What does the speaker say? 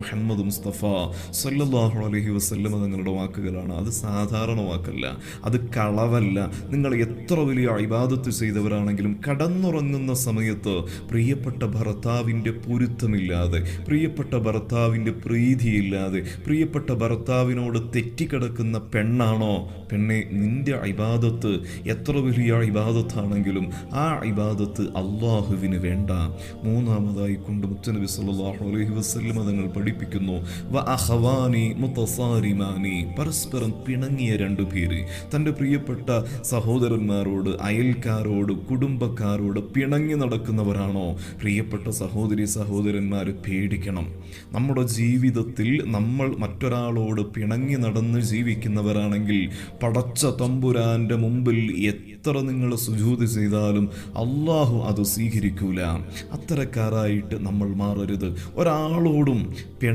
മുഹമ്മദ് മുസ്തഫ സല്ലല്ലാഹു അലൈഹി വസല്ലം തങ്ങളുടെ വാക്കുകളാണ്. അത് സാധാരണ വാക്കല്ല, അത് കളവല്ല. നിങ്ങൾ എത്ര വലിയ ഇബാദത്ത് ചെയ്തവരാണെങ്കിലും കടന്നുറങ്ങുന്ന സമയത്ത് പ്രിയപ്പെട്ട ഭർത്താവിൻ്റെ പൊരുത്തമില്ലാതെ, പ്രിയപ്പെട്ട ഭർത്താവിൻ്റെ പ്രീതിയില്ലാതെ, പ്രിയപ്പെട്ട ഭർത്താവിനോട് തെറ്റിക്കിടക്കുന്ന പെണ്ണാണോ, പെണ്ണെ നിന്റെ ഇബാദത്ത് എത്ര വലിയ ഇബാദത്താണെങ്കിലും ആ ഇബാദത്ത് അള്ളാഹുവിന് വേണ്ട. മൂന്നാമതായി കൊണ്ട് മുത്തനബി സല്ലല്ലാഹു അലൈഹി വസല്ലം തങ്ങൾ പഠിപ്പിക്കുന്നു, വ അഖവാനി മുതസാരിമാനി, പരസ്പരം പിണങ്ങിയ രണ്ടുപേര്. തൻ്റെ പ്രിയപ്പെട്ട സഹോദരന്മാരോട്, അയൽക്കാരോട്, കുടുംബക്കാരോട് പിണങ്ങി നടക്കുന്നവരാണോ പ്രിയപ്പെട്ട സഹോദരി സഹോദരന്മാർ, പേടിക്കണം. നമ്മുടെ ജീവിതത്തിൽ നമ്മൾ മറ്റൊരാളോട് പിണങ്ങി നടന്ന് ജീവിക്കുന്നവരാണെങ്കിൽ പടച്ച തമ്പുരാന്റെ മുമ്പിൽ എത്ര നിങ്ങൾ സുജൂദ് ചെയ്താലും അള്ളാഹു അത് സ്വീകരിക്കൂല. അത്തരക്കാരായിട്ട് നമ്മൾ മാറരുത്. ഒരാളോടും